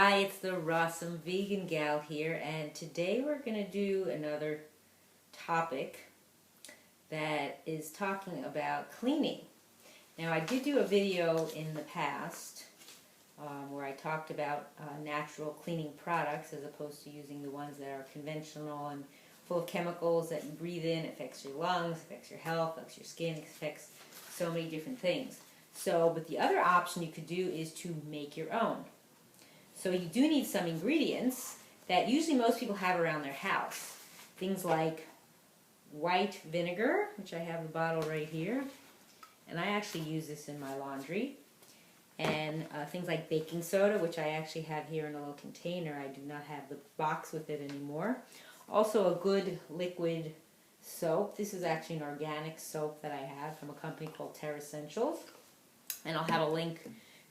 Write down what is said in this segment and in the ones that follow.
Hi, it's the Rossum Vegan Gal here, and today we're going to do another topic that is talking about cleaning. Now, I did do a video in the past where I talked about natural cleaning products as opposed to using the ones that are conventional and full of chemicals that you breathe in. It affects your lungs, affects your health, affects your skin, affects so many different things. But the other option you could do is to make your own. So you do need some ingredients that usually most people have around their house. Things like white vinegar, which I have a bottle right here, and I actually use this in my laundry. And things like baking soda, which I actually have here in a little container. I do not have the box with it anymore. Also a good liquid soap. This is actually an organic soap that I have from a company called Terra Essentials. And I'll have a link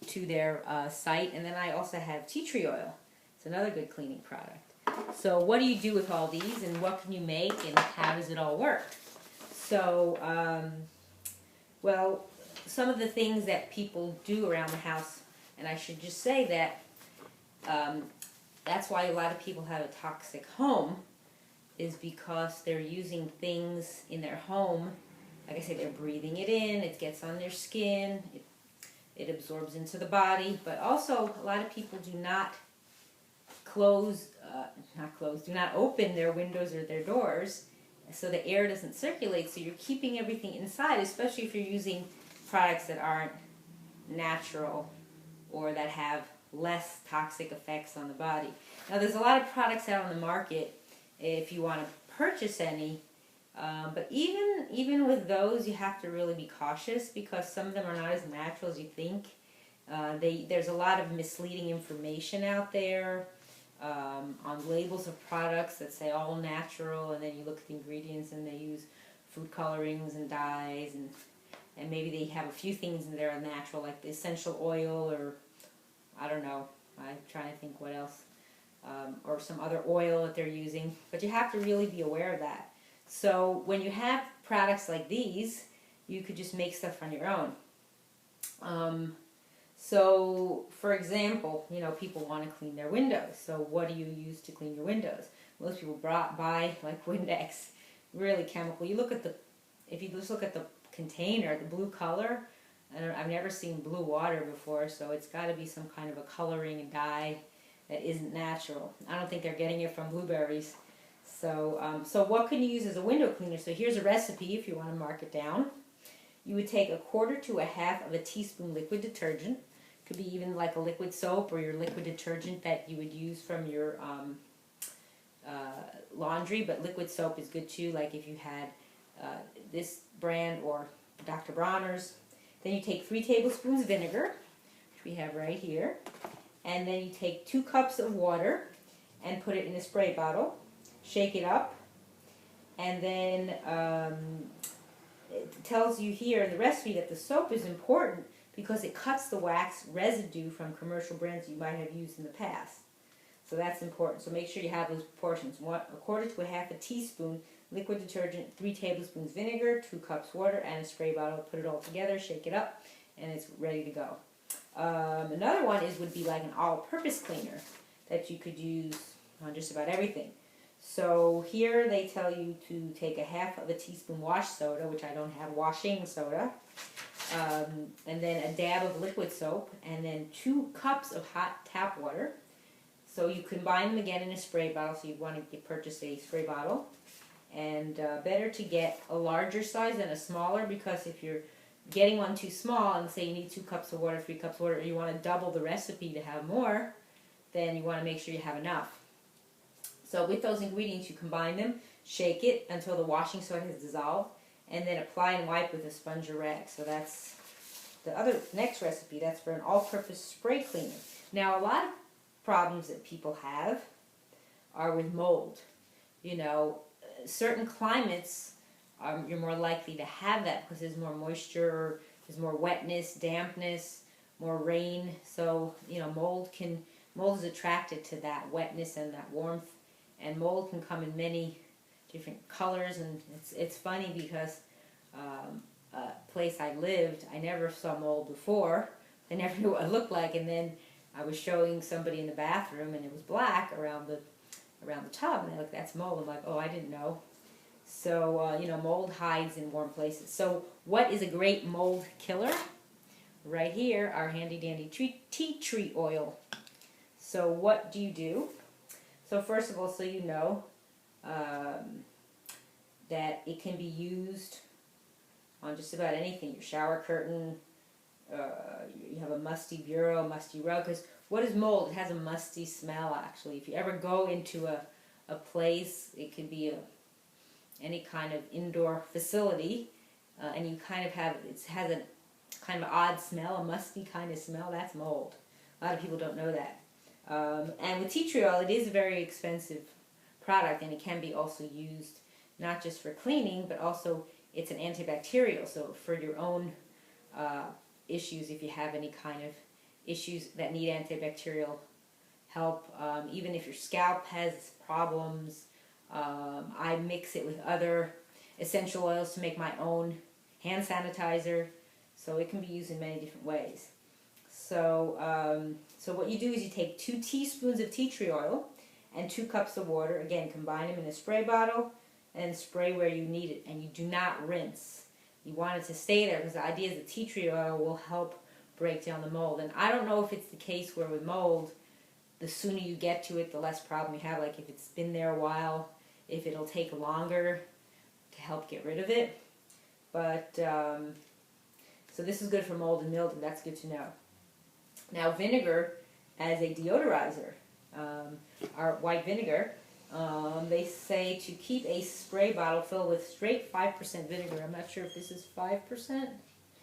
to their site. And then I also have tea tree oil. It's another good cleaning product. So what do you do with all these, and what can you make, and how does it all work? So, well, some of the things that people do around the house, and I should just say that that's why a lot of people have a toxic home, is because they're using things in their home. Like I said, they're breathing it in, it gets on their skin, it absorbs into the body, but also a lot of people do not do not open their windows or their doors, so the air doesn't circulate, so you're keeping everything inside, especially if you're using products that aren't natural or that have less toxic effects on the body. Now, there's a lot of products out on the market if you want to purchase any, but even with those, you have to really be cautious because some of them are not as natural as you think. There's a lot of misleading information out there on labels of products that say all natural, and then you look at the ingredients and they use food colorings and dyes, and maybe they have a few things in there are natural, like the essential oil, or I don't know, I'm trying to think what else, or some other oil that they're using, but you have to really be aware of that. So when you have products like these, you could just make stuff on your own. So, for example, people want to clean their windows. So what do you use to clean your windows? Most people buy like Windex, really chemical. If you just look at the container, the blue color, I've never seen blue water before, so it's got to be some kind of a coloring and dye that isn't natural. I don't think they're getting it from blueberries. So what can you use as a window cleaner? So here's a recipe if you want to mark it down. You would take 1/4 to 1/2 of a teaspoon liquid detergent. Could be even like a liquid soap or your liquid detergent that you would use from your laundry, but liquid soap is good too, like if you had this brand or Dr. Bronner's. Then you take 3 tablespoons vinegar, which we have right here, and then you take 2 cups of water and put it in a spray bottle. Shake it up, and then it tells you here in the recipe that the soap is important because it cuts the wax residue from commercial brands you might have used in the past. So that's important. So make sure you have those proportions. 1/4 to 1/2 teaspoon liquid detergent, 3 tablespoons vinegar, 2 cups water, and a spray bottle. Put it all together, shake it up, and it's ready to go. Another one would be like an all-purpose cleaner that you could use on just about everything. So here they tell you to take 1/2 teaspoon wash soda, which I don't have, washing soda, and then a dab of liquid soap, and then 2 cups of hot tap water. So you combine them again in a spray bottle, so you want to purchase a spray bottle. And better to get a larger size than a smaller, because if you're getting one too small and say you need 2 cups of water, 3 cups of water, or you want to double the recipe to have more, then you want to make sure you have enough. So with those ingredients, you combine them, shake it until the washing soda has dissolved, and then apply and wipe with a sponge or rag. So that's the next recipe. That's for an all-purpose spray cleaner. Now, a lot of problems that people have are with mold. Certain climates, you're more likely to have that because there's more moisture, there's more wetness, dampness, more rain. So, mold is attracted to that wetness and that warmth. And mold can come in many different colors, and it's funny because a place I lived, I never saw mold before. I never knew what it looked like, and then I was showing somebody in the bathroom and it was black around the tub, and they're like, that's mold. I'm like, oh, I didn't know. So, you know, mold hides in warm places. So what is a great mold killer? Right here, our handy dandy tea tree oil. So what do you do? So first of all, so you know, that it can be used on just about anything. Your shower curtain, you have a musty bureau, musty rug. Because what is mold? It has a musty smell, actually. If you ever go into a place, it could be any kind of indoor facility, and you kind of have, it has a kind of odd smell, a musty kind of smell, that's mold. A lot of people don't know that. And with tea tree oil, it is a very expensive product, and it can be also used not just for cleaning, but also it's an antibacterial. So for your own issues, if you have any kind of issues that need antibacterial help, even if your scalp has problems, I mix it with other essential oils to make my own hand sanitizer. So it can be used in many different ways. So, so what you do is you take 2 teaspoons of tea tree oil and 2 cups of water. Again, combine them in a spray bottle and spray where you need it. And you do not rinse. You want it to stay there because the idea is the tea tree oil will help break down the mold. And I don't know if it's the case where with mold, the sooner you get to it, the less problem you have. Like if it's been there a while, if it'll take longer to help get rid of it. But, so this is good for mold and mildew. That's good to know. Now vinegar as a deodorizer, our white vinegar, they say to keep a spray bottle filled with straight 5% vinegar. I'm not sure if this is 5%.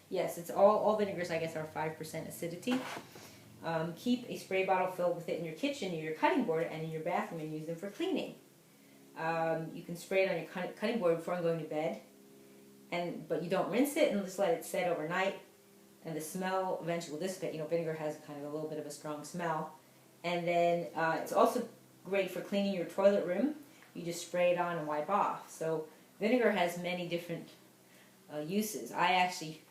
Yes, it's all vinegars, I guess, are 5% acidity. Keep a spray bottle filled with it in your kitchen, or your cutting board, and in your bathroom, and use them for cleaning. You can spray it on your cutting board before going to bed, but you don't rinse it and just let it set overnight, and the smell eventually will dissipate. You know, vinegar has kind of a little bit of a strong smell. And then it's also great for cleaning your toilet room. You just spray it on and wipe off. So vinegar has many different uses. I actually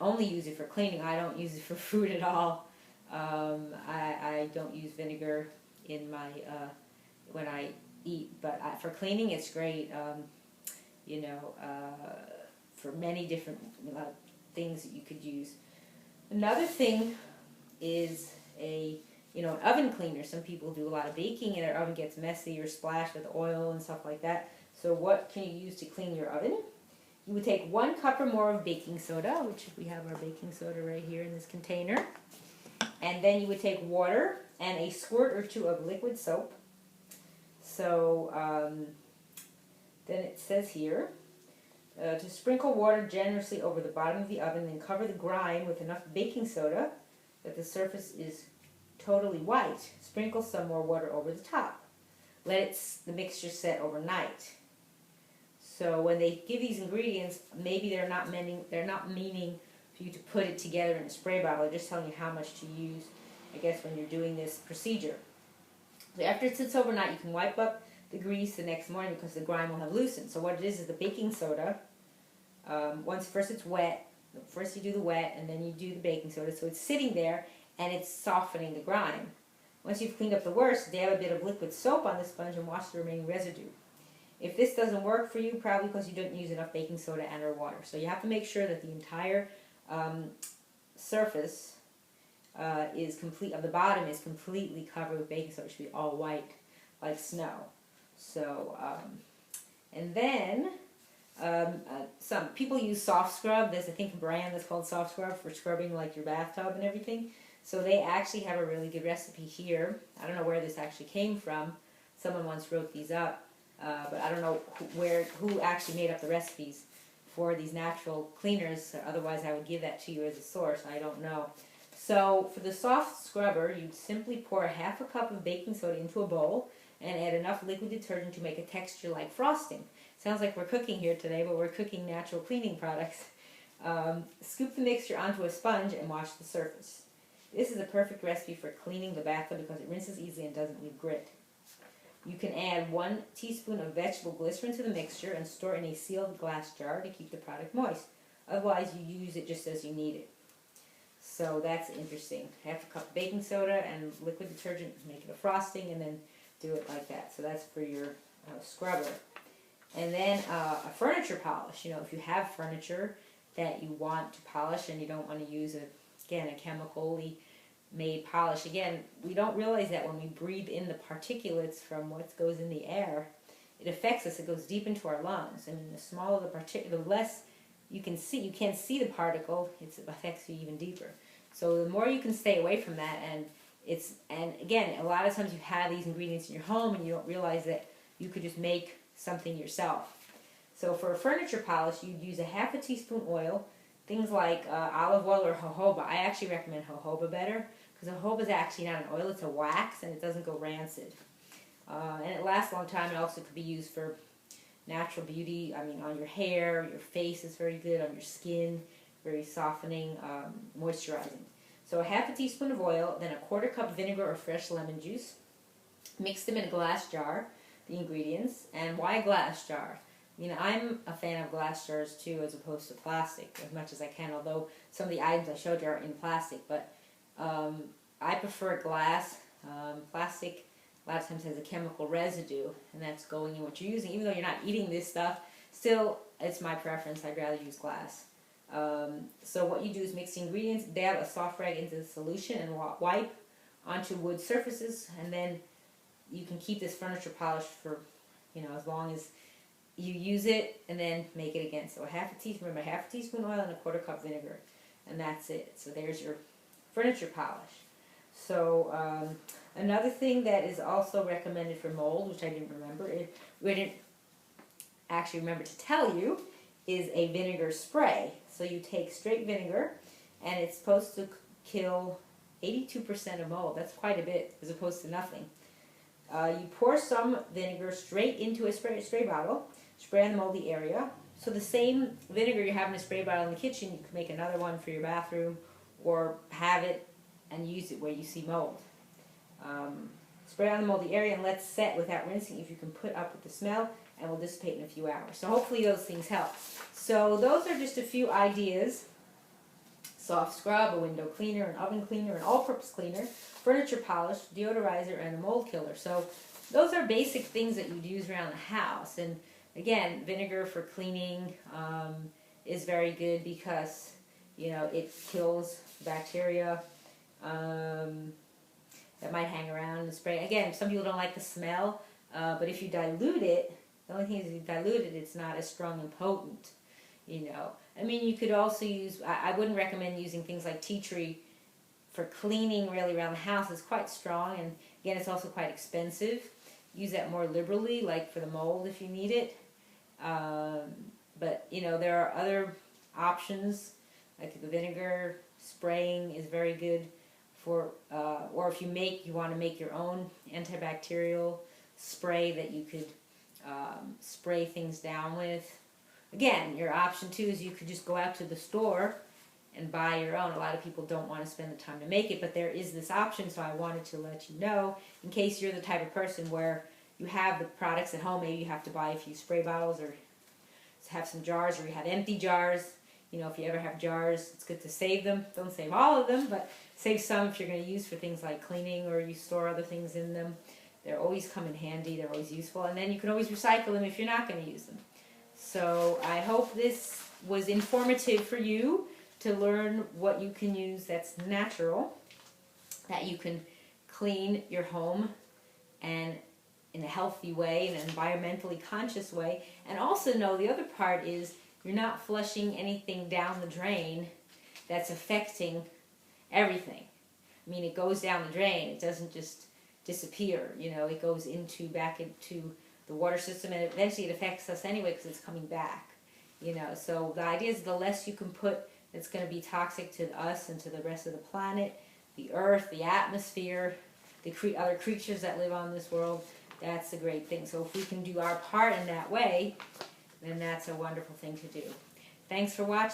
only use it for cleaning. I don't use it for food at all. I don't use vinegar in my when I eat, but for cleaning it's great. You know, for many different things that you could use. Another thing is an oven cleaner. Some people do a lot of baking and their oven gets messy or splashed with oil and stuff like that. So what can you use to clean your oven? You would take 1 cup or more of baking soda, which we have our baking soda right here in this container. And then you would take water and a squirt or 2 of liquid soap. So then it says here, to sprinkle water generously over the bottom of the oven, then cover the grime with enough baking soda that the surface is totally white. Sprinkle some more water over the top. Let the mixture set overnight. So when they give these ingredients, maybe they're not meaning for you to put it together in a spray bottle. They're just telling you how much to use, I guess, when you're doing this procedure. So after it sits overnight, you can wipe up the grease the next morning because the grime will have loosened. So what it is the baking soda. First it's wet. First you do the wet, and then you do the baking soda. So it's sitting there, and it's softening the grime. Once you've cleaned up the worst, dab a bit of liquid soap on the sponge and wash the remaining residue. If this doesn't work for you, probably because you didn't use enough baking soda and or water. So you have to make sure that the entire surface is complete, of the bottom is completely covered with baking soda. It should be all white, like snow. So, and then some people use soft scrub. There's, I think, a brand that's called Soft Scrub for scrubbing like your bathtub and everything. So they actually have a really good recipe here. I don't know where this actually came from. Someone once wrote these up, but I don't know who actually made up the recipes for these natural cleaners. Otherwise, I would give that to you as a source. I don't know. So for the soft scrubber, you'd simply pour 1/2 cup of baking soda into a bowl and add enough liquid detergent to make a texture like frosting. Sounds like we're cooking here today, but we're cooking natural cleaning products. Scoop the mixture onto a sponge and wash the surface. This is a perfect recipe for cleaning the bathtub because it rinses easily and doesn't leave grit. You can add 1 teaspoon of vegetable glycerin to the mixture and store in a sealed glass jar to keep the product moist. Otherwise, you use it just as you need it. So that's interesting. Half a cup of baking soda and liquid detergent, make it a frosting, and then do it like that. So that's for your scrubber. And then a furniture polish. You know, if you have furniture that you want to polish and you don't want to use, a chemically made polish. Again, we don't realize that when we breathe in the particulates from what goes in the air, it affects us. It goes deep into our lungs. I mean, the smaller the particle, the less you can see. You can't see the particle. It affects you even deeper. So the more you can stay away from that, and again, a lot of times you have these ingredients in your home and you don't realize that you could just make something yourself. So for a furniture polish, you'd use a half a teaspoon oil, things like olive oil or jojoba. I actually recommend jojoba better because jojoba is actually not an oil, it's a wax, and it doesn't go rancid. And it lasts a long time. It also could be used for natural beauty. I mean, on your hair, your face is very good, on your skin, very softening, moisturizing. So a half a teaspoon of oil, then a quarter cup vinegar or fresh lemon juice. Mix them in a glass jar, the ingredients. And why a glass jar? I mean, I'm a fan of glass jars too, as opposed to plastic, as much as I can, although some of the items I showed you are in plastic. But I prefer glass. Plastic a lot of times has a chemical residue, and that's going in what you're using. Even though you're not eating this stuff, still, it's my preference. I'd rather use glass. So what you do is mix the ingredients, dab a soft rag into the solution, and wipe onto wood surfaces, and then you can keep this furniture polish for, as long as you use it, and then make it again. So half a teaspoon oil and a quarter cup vinegar, and that's it. So there's your furniture polish. So another thing that is also recommended for mold, which I didn't actually remember to tell you, is a vinegar spray. So you take straight vinegar, and it's supposed to kill 82% of mold. That's quite a bit, as opposed to nothing. You pour some vinegar straight into a spray bottle, spray on the moldy area. So the same vinegar you have in a spray bottle in the kitchen, you can make another one for your bathroom, or have it and use it where you see mold. Spray on the moldy area and let set without rinsing if you can put up with the smell, and will dissipate in a few hours. So hopefully those things help. So those are just a few ideas. Soft scrub, a window cleaner, an oven cleaner, an all-purpose cleaner, furniture polish, deodorizer, and a mold killer. So those are basic things that you'd use around the house. And again, vinegar for cleaning is very good because, it kills bacteria that might hang around in the spray. Again, some people don't like the smell, but if you dilute it, the only thing is if you dilute it, it's not as strong and potent, I mean, you could also use, I wouldn't recommend using things like tea tree for cleaning really around the house. It's quite strong, and again, it's also quite expensive. Use that more liberally, like for the mold if you need it. But, there are other options, like the vinegar spraying is very good for, or if you want to make your own antibacterial spray that you could spray things down with. Again, your option too is you could just go out to the store and buy your own. A lot of people don't want to spend the time to make it, but there is this option, so I wanted to let you know in case you're the type of person where you have the products at home. Maybe you have to buy a few spray bottles or have some jars, or you have empty jars. If you ever have jars, it's good to save them. Don't save all of them, but save some if you're going to use for things like cleaning, or you store other things in them. They always come in handy. They're always useful. And then you can always recycle them if you're not going to use them. So I hope this was informative for you to learn what you can use that's natural, that you can clean your home and in a healthy way, in an environmentally conscious way. And also know the other part is you're not flushing anything down the drain that's affecting everything. I mean, it goes down the drain. It doesn't just disappear. It goes back into the water system, and eventually it affects us anyway because it's coming back. So the idea is the less you can put that's going to be toxic to us and to the rest of the planet, the earth, the atmosphere, the other creatures that live on this world, that's a great thing. So if we can do our part in that way, then that's a wonderful thing to do. Thanks for watching.